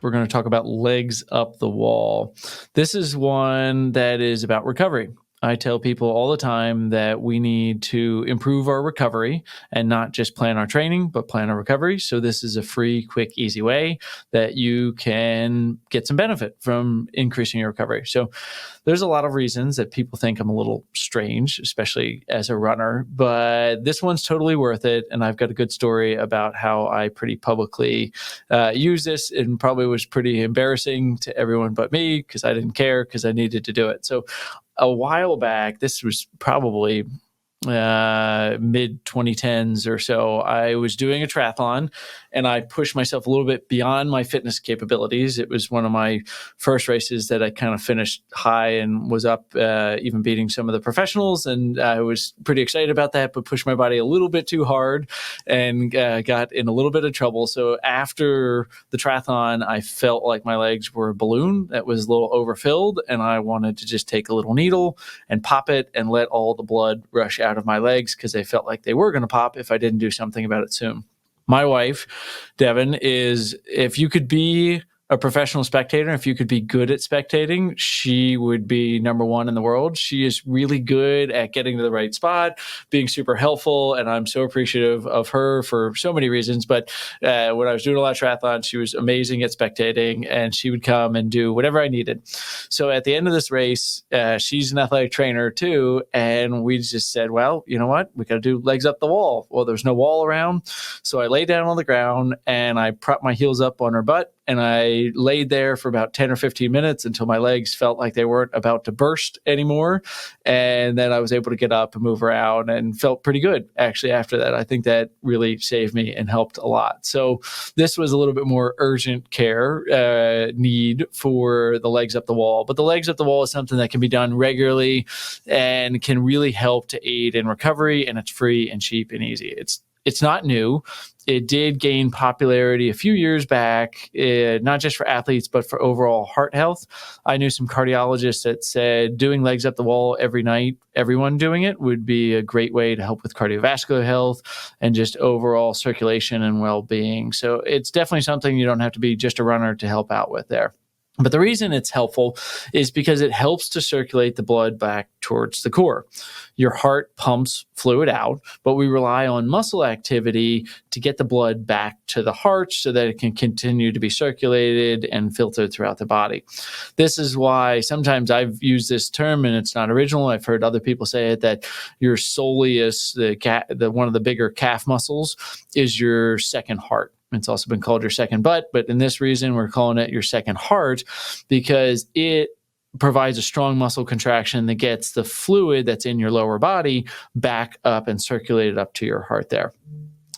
we're going to talk about legs up the wall. This is one that is about recovery. I tell people all the time that we need to improve our recovery and not just plan our training, but plan our recovery. So this is a free, quick, easy way that you can get some benefit from increasing your recovery. So there's a lot of reasons that people think I'm a little strange, especially as a runner, but this one's totally worth it. And I've got a good story about how I pretty publicly use this, and probably was pretty embarrassing to everyone but me because I didn't care because I needed to do it. So a while back, this was probably mid 2010s or so, I was doing a triathlon and I pushed myself a little bit beyond my fitness capabilities. It was one of my first races that I kind of finished high and was up, even beating some of the professionals. And I was pretty excited about that, but pushed my body a little bit too hard and got in a little bit of trouble. So after the triathlon, I felt like my legs were a balloon that was a little overfilled, and I wanted to just take a little needle and pop it and let all the blood rush out of my legs because they felt like they were going to pop if I didn't do something about it soon. My wife, Devin, is, if you could be a professional spectator, if you could be good at spectating, she would be number one in the world. She is really good at getting to the right spot, being super helpful, and I'm so appreciative of her for so many reasons. But when I was doing a lot of triathlons, she was amazing at spectating, and she would come and do whatever I needed. So at the end of this race, she's an athletic trainer too, and we just said, well, you know what? We got to do legs up the wall. Well, there's no wall around. So I laid down on the ground, and I propped my heels up on her butt, and I laid there for about 10 or 15 minutes until my legs felt like they weren't about to burst anymore. And then I was able to get up and move around and felt pretty good actually after that. I think that really saved me and helped a lot. So this was a little bit more urgent care need for the legs up the wall. But the legs up the wall is something that can be done regularly and can really help to aid in recovery. And it's free and cheap and easy. It's not new. It did gain popularity a few years back, not just for athletes, but for overall heart health. I knew some cardiologists that said doing legs up the wall every night, everyone doing it, would be a great way to help with cardiovascular health and just overall circulation and well-being. So it's definitely something you don't have to be just a runner to help out with there. But the reason it's helpful is because it helps to circulate the blood back towards the core. Your heart pumps fluid out, but we rely on muscle activity to get the blood back to the heart so that it can continue to be circulated and filtered throughout the body. This is why sometimes I've used this term, and it's not original. I've heard other people say it, that your soleus, the one of the bigger calf muscles, is your second heart. It's also been called your second butt, but in this reason, we're calling it your second heart because it provides a strong muscle contraction that gets the fluid that's in your lower body back up and circulated up to your heart there.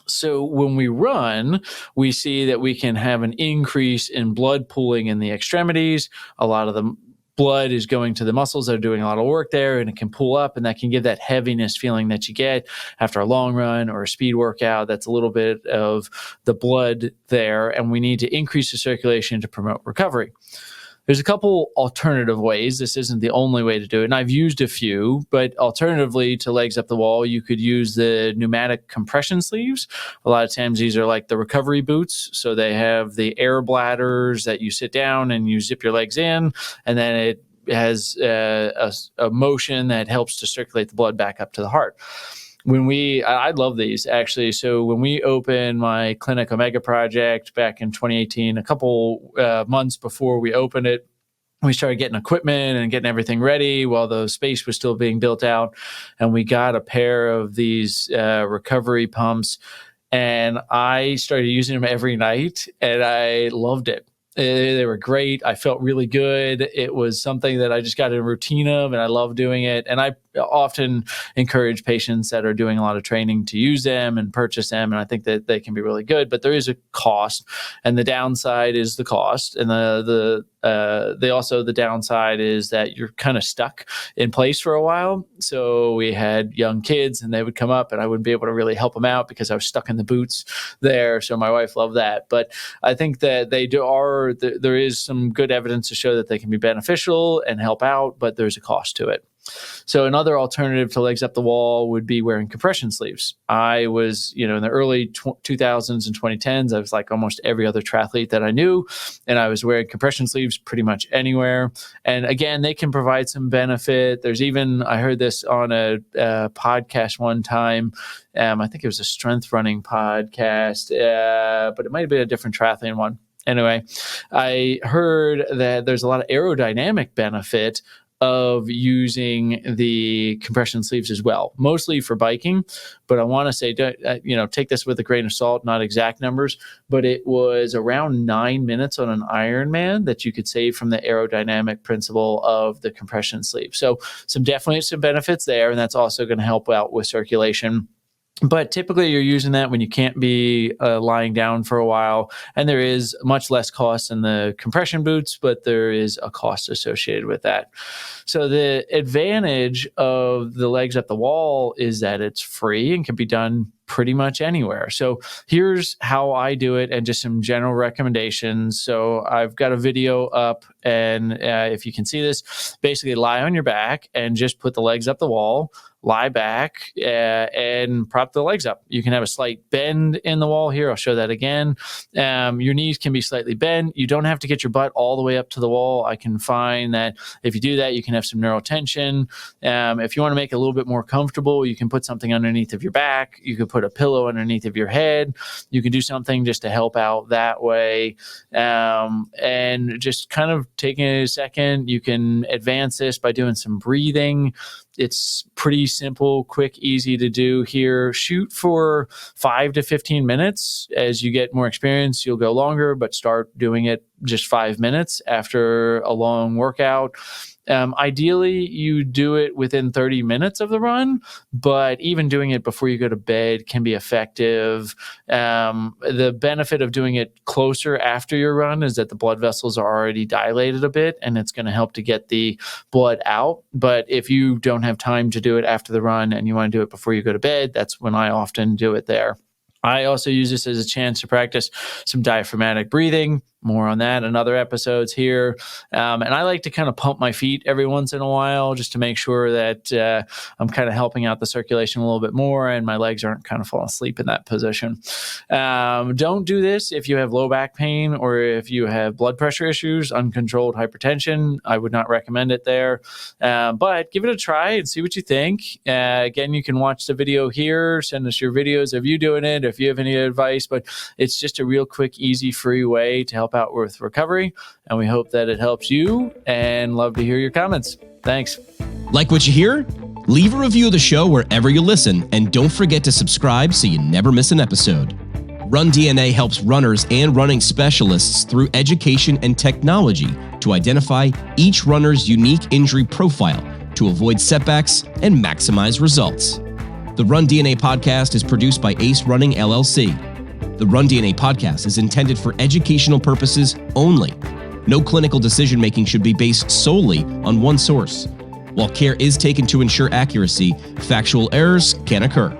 So when we run, we see that we can have an increase in blood pooling in the extremities. A lot of the blood is going to the muscles that are doing a lot of work there, and it can pull up, and that can give that heaviness feeling that you get after a long run or a speed workout. That's a little bit of the blood there, and we need to increase the circulation to promote recovery. There's a couple alternative ways. This isn't the only way to do it, and I've used a few, but alternatively to legs up the wall, you could use the pneumatic compression sleeves. A lot of times these are like the recovery boots, so they have the air bladders that you sit down and you zip your legs in, and then it has a motion that helps to circulate the blood back up to the heart. I love these actually. So when we opened my Clinic Omega project back in 2018, a couple months before we opened it, we started getting equipment and getting everything ready while the space was still being built out. And we got a pair of these recovery pumps, and I started using them every night, and I loved it. They were great. I felt really good. It was something that I just got in a routine of, and I love doing it. And I often encourage patients that are doing a lot of training to use them and purchase them. And I think that they can be really good, but there is a cost, and the downside is the cost. And the downside is that you're kind of stuck in place for a while. So we had young kids, and they would come up, and I wouldn't be able to really help them out because I was stuck in the boots there. So my wife loved that. But I think that there is some good evidence to show that they can be beneficial and help out, but there's a cost to it. So another alternative to legs up the wall would be wearing compression sleeves. I was, in the early 2000s and 2010s, I was like almost every other triathlete that I knew, and I was wearing compression sleeves pretty much anywhere. And again, they can provide some benefit. There's even, I heard this on a podcast one time. I think it was a strength running podcast, but it might have been a different triathlon one. Anyway, I heard that there's a lot of aerodynamic benefit of using the compression sleeves as well, mostly for biking. But I want to say, take this with a grain of salt, not exact numbers, but it was around 9 minutes on an Ironman that you could save from the aerodynamic principle of the compression sleeve. So definitely some benefits there, and that's also going to help out with circulation. But typically you're using that when you can't be lying down for a while, and there is much less cost in the compression boots, but there is a cost associated with that. So the advantage of the legs up the wall is that it's free and can be done pretty much anywhere. So here's how I do it and just some general recommendations. So I've got a video up, and if you can see this, basically lie on your back and just put the legs up the wall, lie back and prop the legs up. You can have a slight bend in the wall here. I'll show that again. Your knees can be slightly bent. You don't have to get your butt all the way up to the wall. I can find that if you do that, you can have some neural tension. If you want to make it a little bit more comfortable, you can put something underneath of your back. You could put a pillow underneath of your head. You can do something just to help out that way. And just kind of taking a second, you can advance this by doing some breathing. It's pretty simple, quick, easy to do here. Shoot for 5 to 15 minutes. As you get more experience, you'll go longer, but start doing it just 5 minutes after a long workout. Ideally, you do it within 30 minutes of the run, but even doing it before you go to bed can be effective. The benefit of doing it closer after your run is that the blood vessels are already dilated a bit, and it's going to help to get the blood out. But if you don't have time to do it after the run and you want to do it before you go to bed, that's when I often do it there. I also use this as a chance to practice some diaphragmatic breathing. More on that in other episodes here. And I like to kind of pump my feet every once in a while just to make sure that I'm kind of helping out the circulation a little bit more and my legs aren't kind of falling asleep in that position. Don't do this if you have low back pain or if you have blood pressure issues, uncontrolled hypertension. I would not recommend it there. But give it a try and see what you think. Again, you can watch the video here. Send us your videos of you doing it if you have any advice. But it's just a real quick, easy, free way to help out with recovery, and we hope that it helps you, and love to hear your comments. Thanks. Like what you hear? Leave a review of the show wherever you listen, and don't forget to subscribe so you never miss an episode. Run DNA helps runners and running specialists through education and technology to identify each runner's unique injury profile to avoid setbacks and maximize results. The Run DNA podcast is produced by Ace Running LLC. The Run DNA podcast is intended for educational purposes only. No clinical decision-making should be based solely on one source. While care is taken to ensure accuracy, factual errors can occur.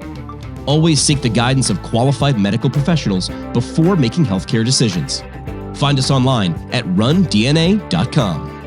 Always seek the guidance of qualified medical professionals before making healthcare decisions. Find us online at rundna.com.